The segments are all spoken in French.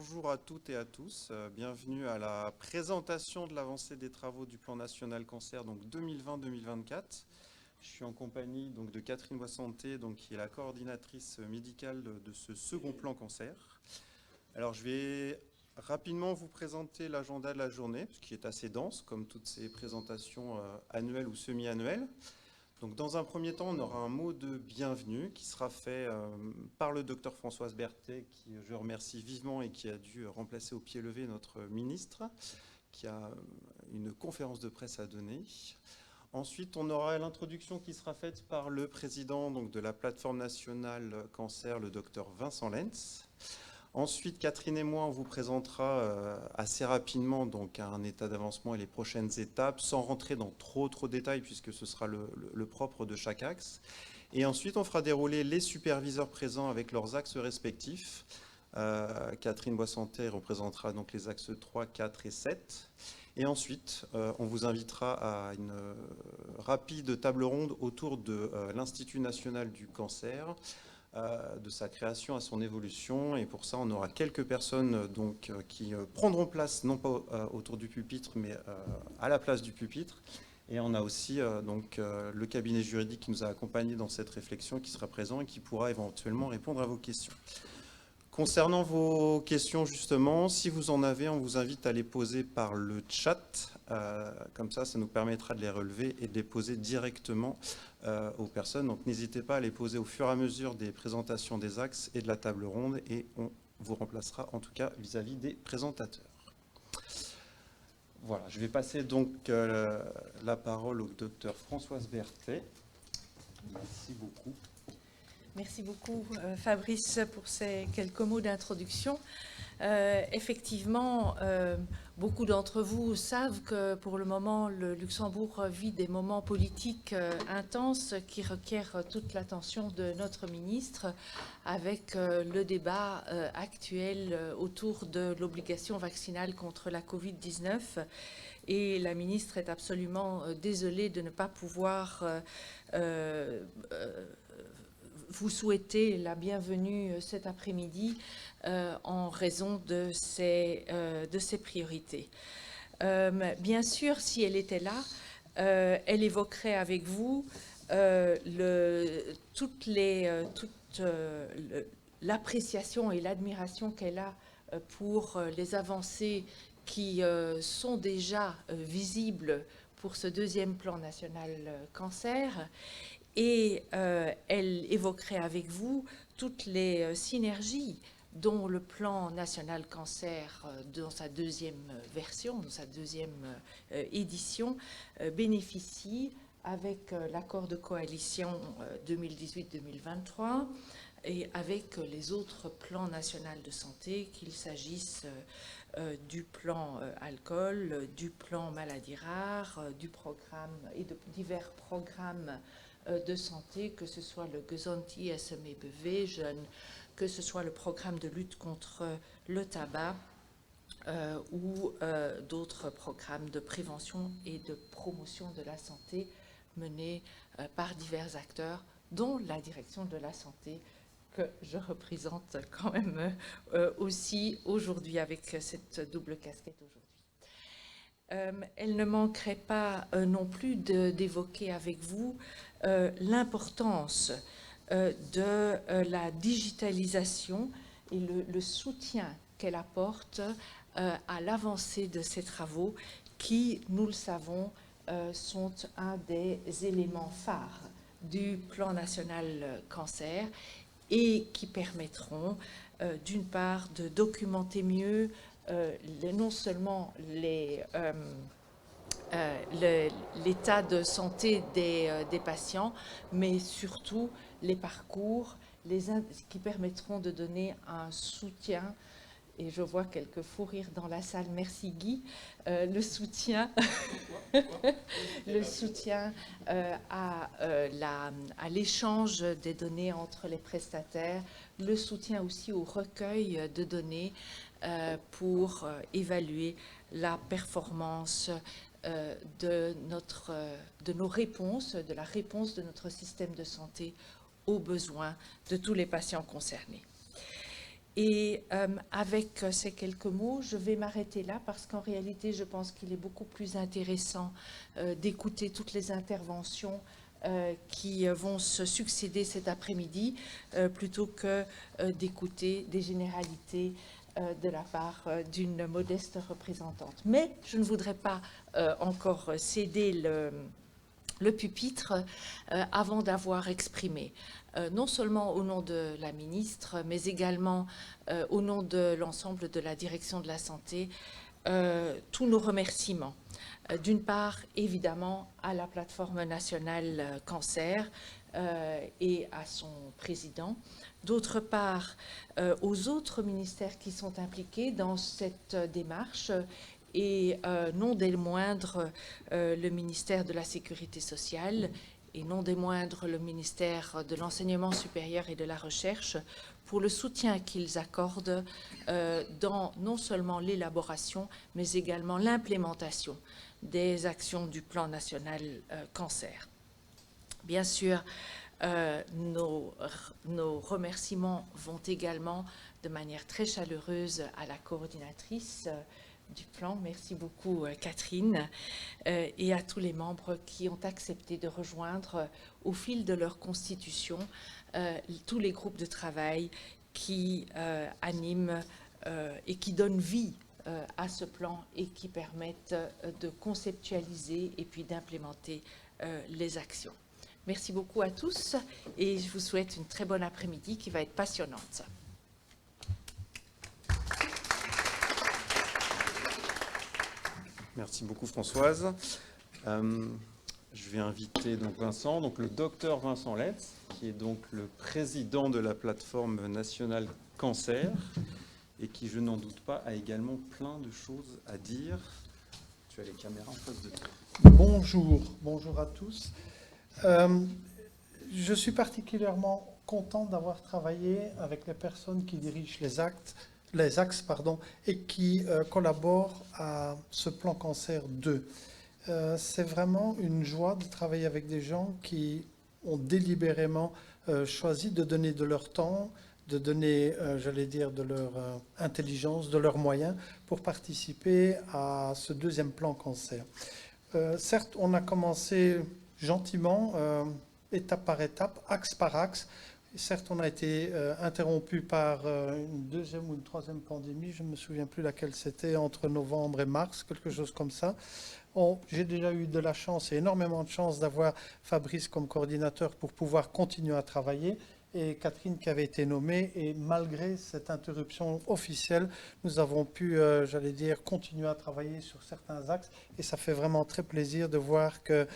bonjour à toutes et à tous. Bienvenue à la présentation de l'avancée des travaux du plan national cancer donc 2020-2024. Je suis en compagnie donc de Catherine Boissanté, donc qui est la coordinatrice médicale de ce second plan cancer. Alors je vais rapidement vous présenter l'agenda de la journée, qui est assez dense comme toutes ces présentations annuelles ou semi-annuelles. Donc, dans un premier temps, on aura un mot de bienvenue qui sera fait par le docteur Françoise Berthet, qui je remercie vivement et qui a dû remplacer au pied levé notre ministre, qui a une conférence de presse à donner. Ensuite, on aura l'introduction qui sera faite par le président donc, de la plateforme nationale cancer, le docteur Vincent Lenz. Ensuite, Catherine et moi, on vous présentera assez rapidement donc, un état d'avancement et les prochaines étapes, sans rentrer dans trop de détails, puisque ce sera le propre de chaque axe. Et ensuite, on fera dérouler les superviseurs présents avec leurs axes respectifs. Catherine Boissanté représentera donc les axes 3, 4 et 7. Et ensuite, on vous invitera à une rapide table ronde autour de l'Institut national du cancer, de sa création à son évolution. Et pour ça, on aura quelques personnes donc, qui prendront place, non pas autour du pupitre, mais à la place du pupitre. Et on a aussi donc, le cabinet juridique qui nous a accompagnés dans cette réflexion, qui sera présent et qui pourra éventuellement répondre à vos questions. Concernant vos questions, justement, si vous en avez, on vous invite à les poser par le chat. Comme ça nous permettra de les relever et de les poser directement aux personnes. Donc n'hésitez pas à les poser au fur et à mesure des présentations des axes et de la table ronde, et on vous remplacera en tout cas vis-à-vis des présentateurs. Voilà, je vais passer donc la parole au docteur Françoise Berthet. Merci beaucoup. Merci beaucoup Fabrice pour ces quelques mots d'introduction. Effectivement, beaucoup d'entre vous savent que pour le moment, le Luxembourg vit des moments politiques intenses qui requièrent toute l'attention de notre ministre, avec le débat actuel autour de l'obligation vaccinale contre la Covid-19. Et la ministre est absolument désolée de ne pas pouvoir vous souhaiter la bienvenue cet après-midi en raison de ses priorités. Bien sûr, si elle était là, elle évoquerait avec vous toute l'appréciation et l'admiration qu'elle a pour les avancées qui sont déjà visibles pour ce deuxième plan national cancer. Et elle évoquerait avec vous toutes les synergies dont le plan national cancer, dans sa deuxième version, dans sa deuxième édition, bénéficie avec l'accord de coalition 2018-2023 et avec les autres plans nationaux de santé, qu'il s'agisse du plan alcool, du plan maladies rares, du programme et de divers programmes de santé, que ce soit le Gesundheit SME Jeunes, que ce soit le programme de lutte contre le tabac ou d'autres programmes de prévention et de promotion de la santé menés par divers acteurs, dont la direction de la santé que je représente quand même aussi aujourd'hui avec cette double casquette aujourd'hui. Elle ne manquerait pas non plus d'évoquer avec vous l'importance de la digitalisation et le soutien qu'elle apporte à l'avancée de ces travaux qui, nous le savons, sont un des éléments phares du plan national cancer et qui permettront d'une part de documenter mieux non seulement l'état de santé des patients, mais surtout les parcours qui permettront de donner un soutien. Et je vois quelques fous rires dans la salle. Merci Guy. Le soutien, le soutien à l'échange des données entre les prestataires, le soutien aussi au recueil de données pour évaluer la performance de nos réponses, de la réponse de notre système de santé aux besoins de tous les patients concernés. Et avec ces quelques mots, je vais m'arrêter là parce qu'en réalité, je pense qu'il est beaucoup plus intéressant d'écouter toutes les interventions qui vont se succéder cet après-midi plutôt que d'écouter des généralités de la part d'une modeste représentante. Mais je ne voudrais pas encore céder le pupitre avant d'avoir exprimé, non seulement au nom de la ministre, mais également au nom de l'ensemble de la direction de la santé, tous nos remerciements. D'une part, évidemment, à la plateforme nationale cancer et à son président. D'autre part, aux autres ministères qui sont impliqués dans cette démarche et non des moindres, le ministère de la Sécurité sociale et non des moindres, le ministère de l'Enseignement supérieur et de la Recherche, pour le soutien qu'ils accordent dans non seulement l'élaboration, mais également l'implémentation des actions du plan national cancer. Bien sûr, nos remerciements vont également de manière très chaleureuse à la coordinatrice du plan. Merci beaucoup, Catherine, et à tous les membres qui ont accepté de rejoindre au fil de leur constitution tous les groupes de travail qui animent et qui donnent vie à ce plan et qui permettent de conceptualiser et puis d'implémenter les actions. Merci beaucoup à tous et je vous souhaite une très bonne après-midi qui va être passionnante. Merci beaucoup Françoise. Je vais inviter donc Vincent, donc le docteur Vincent Letz, qui est donc le président de la plateforme nationale cancer et qui, je n'en doute pas, a également plein de choses à dire. Tu as les caméras en face de toi. Bonjour à tous. Je suis particulièrement content d'avoir travaillé avec les personnes qui dirigent les axes et qui collaborent à ce plan cancer 2. C'est vraiment une joie de travailler avec des gens qui ont délibérément choisi de donner de leur temps, de donner, de leur intelligence, de leurs moyens pour participer à ce deuxième plan cancer. Certes, on a commencé gentiment, étape par étape, axe par axe. Certes, on a été interrompu par une deuxième ou une troisième pandémie, je ne me souviens plus laquelle c'était, entre novembre et mars, quelque chose comme ça. J'ai déjà eu de la chance et énormément de chance d'avoir Fabrice comme coordinateur pour pouvoir continuer à travailler et Catherine qui avait été nommée. Et malgré cette interruption officielle, nous avons pu, continuer à travailler sur certains axes. Et ça fait vraiment très plaisir de voir que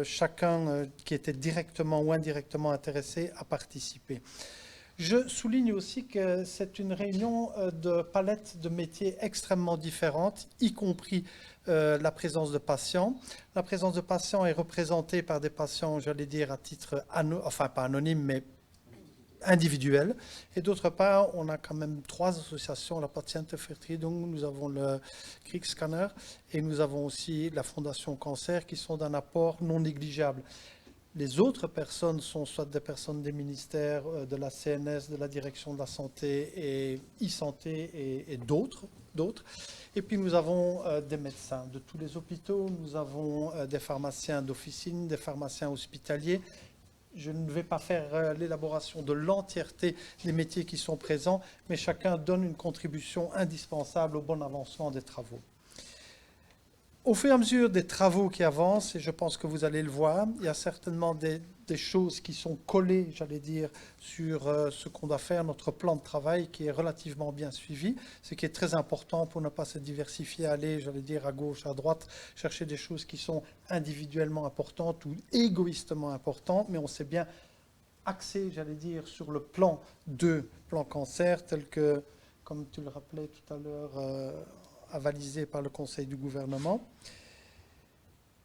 chacun qui était directement ou indirectement intéressé a participé. Je souligne aussi que c'est une réunion de palettes de métiers extrêmement différentes, y compris la présence de patients. La présence de patients est représentée par des patients, à titre, pas anonyme, mais individuel. Et d'autre part, on a quand même 3 associations, la Patiëntenvertretung, nous avons le Kriegsscanner et nous avons aussi la Fondation Cancer qui sont d'un apport non négligeable. Les autres personnes sont soit des personnes des ministères, de la CNS, de la Direction de la Santé et e-santé et d'autres. Et puis nous avons des médecins de tous les hôpitaux, nous avons des pharmaciens d'officine, des pharmaciens hospitaliers. Je ne vais pas faire l'élaboration de l'entièreté des métiers qui sont présents, mais chacun donne une contribution indispensable au bon avancement des travaux. Au fur et à mesure des travaux qui avancent, et je pense que vous allez le voir, il y a certainement des choses qui sont collées, sur ce qu'on doit faire, notre plan de travail qui est relativement bien suivi, ce qui est très important pour ne pas se diversifier, aller, à gauche, à droite, chercher des choses qui sont individuellement importantes ou égoïstement importantes, mais on s'est bien axé, sur le plan 2, plan cancer, tel que, comme tu le rappelais tout à l'heure, avalisé par le Conseil du gouvernement.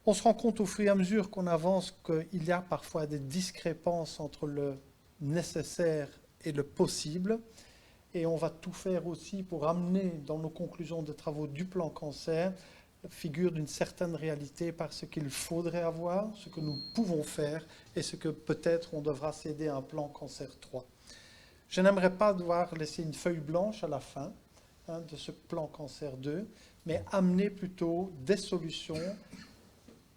On se rend compte au fur et à mesure qu'on avance qu'il y a parfois des discrépances entre le nécessaire et le possible. Et on va tout faire aussi pour amener dans nos conclusions de travaux du plan cancer la figure d'une certaine réalité par ce qu'il faudrait avoir, ce que nous pouvons faire et ce que peut-être on devra céder à un plan cancer 3. Je n'aimerais pas devoir laisser une feuille blanche à la fin de ce plan cancer 2, mais amener plutôt des solutions,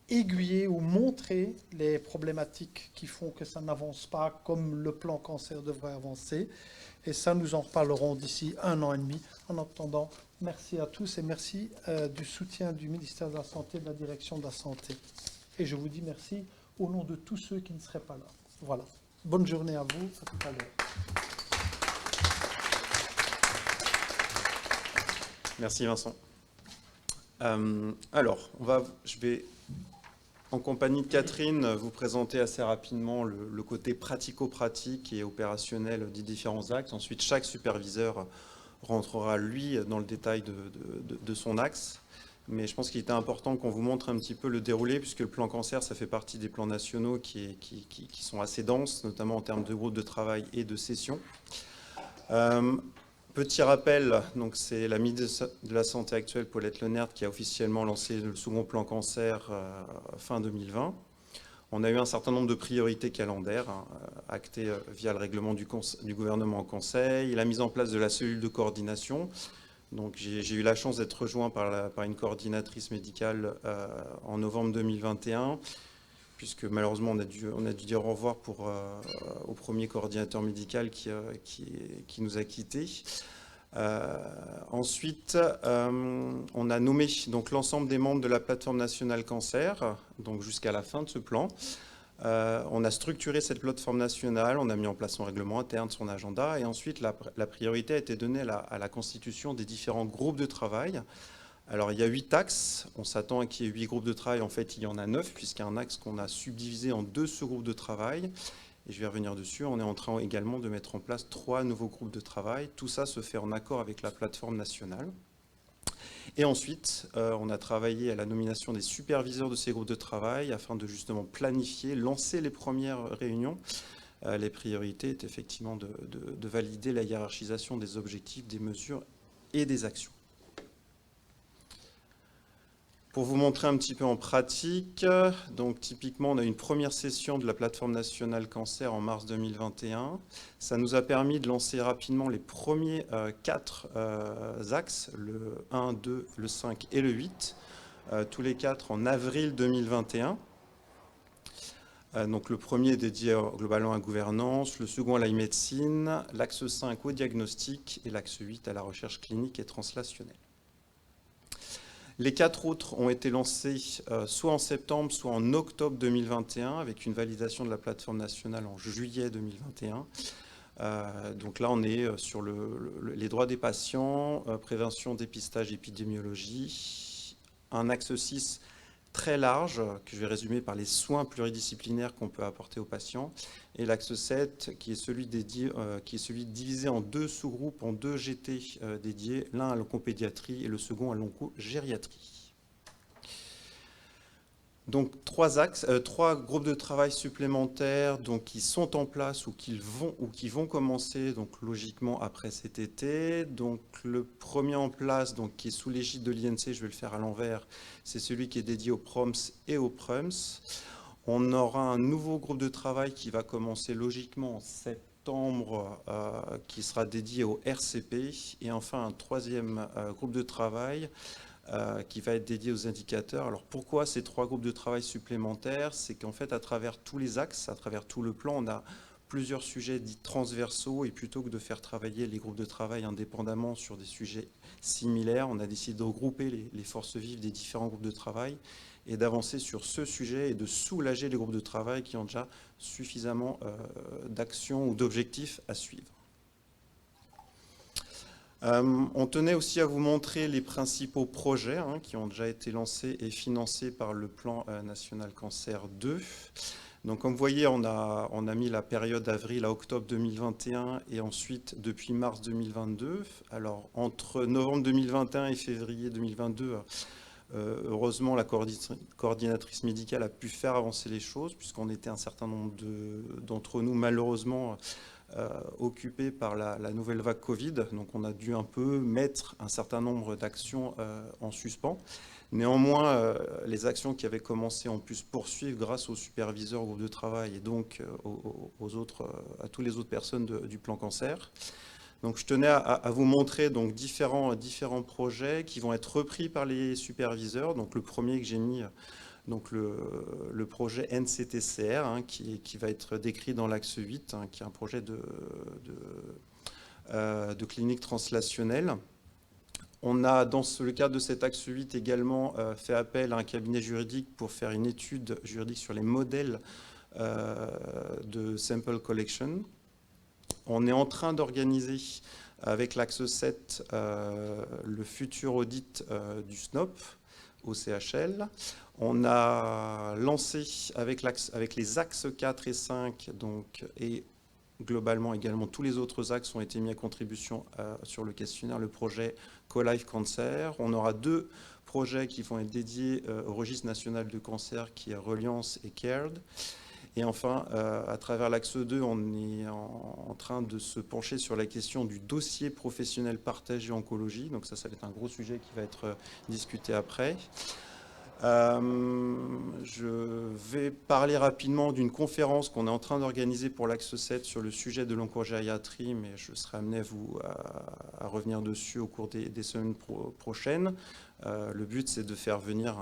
aiguiller ou montrer les problématiques qui font que ça n'avance pas comme le plan cancer devrait avancer. Et ça, nous en reparlerons d'ici 1 an et demi. En attendant, merci à tous et merci du soutien du ministère de la Santé, de la Direction de la Santé. Et je vous dis merci au nom de tous ceux qui ne seraient pas là. Voilà. Bonne journée à vous. À tout à l'heure. Merci Vincent. Alors, je vais, en compagnie de Catherine, vous présenter assez rapidement le côté pratico-pratique et opérationnel des différents axes. Ensuite, chaque superviseur rentrera, lui, dans le détail de son axe. Mais je pense qu'il était important qu'on vous montre un petit peu le déroulé, puisque le plan cancer, ça fait partie des plans nationaux qui sont assez denses, notamment en termes de groupes de travail et de sessions. Petit rappel, donc c'est la ministre de la Santé actuelle, Paulette Lenert, qui a officiellement lancé le second plan cancer fin 2020. On a eu un certain nombre de priorités calendaires actées via le règlement du gouvernement en conseil, la mise en place de la cellule de coordination. Donc j'ai eu la chance d'être rejoint par une coordinatrice médicale en novembre 2021, puisque malheureusement on a dû dire au revoir au premier coordinateur médical qui nous a quittés. Ensuite, on a nommé donc l'ensemble des membres de la plateforme nationale cancer, donc jusqu'à la fin de ce plan. On a structuré cette plateforme nationale, on a mis en place son règlement interne, son agenda, et ensuite la priorité a été donnée à la constitution des différents groupes de travail. Alors il y a 8 axes, on s'attend à qu'il y ait 8 groupes de travail, en fait il y en a 9, puisqu'il y a un axe qu'on a subdivisé en 2 sous-groupes de travail. Et je vais revenir dessus, on est en train également de mettre en place 3 nouveaux groupes de travail. Tout ça se fait en accord avec la plateforme nationale. Et ensuite, on a travaillé à la nomination des superviseurs de ces groupes de travail afin de justement planifier, lancer les premières réunions. Les priorités étaient effectivement de valider la hiérarchisation des objectifs, des mesures et des actions. Pour vous montrer un petit peu en pratique, donc typiquement on a eu une première session de la plateforme nationale cancer en mars 2021. Ça nous a permis de lancer rapidement les premiers 4 axes, le 1, 2, le 5 et le 8, tous les 4 en avril 2021. Donc le premier est dédié globalement à la gouvernance, le second à la médecine, l'axe 5 au diagnostic et l'axe 8 à la recherche clinique et translationnelle. Les 4 autres ont été lancés soit en septembre, soit en octobre 2021, avec une validation de la plateforme nationale en juillet 2021. Donc là, on est sur les droits des patients, prévention, dépistage, épidémiologie. Un axe 6 très large, que je vais résumer par les soins pluridisciplinaires qu'on peut apporter aux patients. Et l'axe 7, qui est celui divisé en 2 sous-groupes, en 2 GT dédiés, l'un à l'oncopédiatrie et le second à l'oncogériatrie. Donc 3 groupes de travail supplémentaires donc, qui sont en place ou qui vont commencer donc, logiquement après cet été. Donc le premier en place, donc, qui est sous l'égide de l'INC, je vais le faire à l'envers, c'est celui qui est dédié aux PROMS et aux PRUMS. On aura un nouveau groupe de travail qui va commencer logiquement en septembre, qui sera dédié au RCP. Et enfin un 3e groupe de travail qui va être dédié aux indicateurs. Alors pourquoi ces 3 groupes de travail supplémentaires? C'est qu'en fait, à travers tous les axes, à travers tout le plan, on a plusieurs sujets dits transversaux, et plutôt que de faire travailler les groupes de travail indépendamment sur des sujets similaires, on a décidé de regrouper les forces vives des différents groupes de travail et d'avancer sur ce sujet et de soulager les groupes de travail qui ont déjà suffisamment d'actions ou d'objectifs à suivre. On tenait aussi à vous montrer les principaux projets qui ont déjà été lancés et financés par le plan national cancer 2. Donc comme vous voyez, on a mis la période d'avril à octobre 2021 et ensuite depuis mars 2022. Alors entre novembre 2021 et février 2022, heureusement la coordinatrice médicale a pu faire avancer les choses puisqu'on était un certain nombre d'entre nous malheureusement occupé par la nouvelle vague Covid. Donc on a dû un peu mettre un certain nombre d'actions en suspens. Néanmoins, les actions qui avaient commencé ont pu se poursuivre grâce aux superviseurs au groupe de travail et donc à toutes les autres personnes du plan cancer. Donc je tenais à vous montrer donc différents projets qui vont être repris par les superviseurs. Donc le premier que j'ai mis, donc le projet NCTCR, hein, qui va être décrit dans l'axe 8, hein, qui est un projet de clinique translationnelle. On a, dans le cadre de cet axe 8, également fait appel à un cabinet juridique pour faire une étude juridique sur les modèles de sample collection. On est en train d'organiser avec l'axe 7 le futur audit du SNOP au CHL. On a lancé avec les axes 4 et 5 donc, et globalement également tous les autres axes ont été mis à contribution sur le questionnaire, le projet Co-Life Cancer. On aura 2 projets qui vont être dédiés au registre national de cancer qui est Reliance et CARED. Et enfin, à travers l'axe 2, on est en train de se pencher sur la question du dossier professionnel partagé oncologie. Donc ça va être un gros sujet qui va être discuté après. Je vais parler rapidement d'une conférence qu'on est en train d'organiser pour l'axe 7 sur le sujet de l'oncogériatrie, mais je serai amené à revenir dessus au cours des semaines prochaines. Le but, c'est de faire venir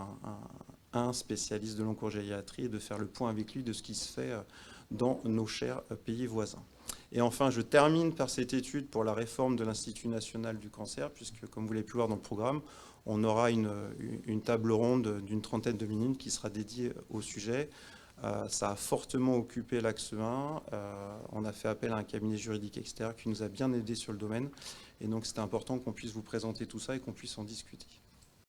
un spécialiste de l'oncogériatrie et de faire le point avec lui de ce qui se fait dans nos chers pays voisins. Et enfin, je termine par cette étude pour la réforme de l'Institut national du cancer, puisque, comme vous l'avez pu voir dans le programme, on aura une table ronde d'une trentaine de minutes qui sera dédiée au sujet. Ça a fortement occupé l'axe 1. On a fait appel à un cabinet juridique externe qui nous a bien aidé sur le domaine. Et donc, c'était important qu'on puisse vous présenter tout ça et qu'on puisse en discuter.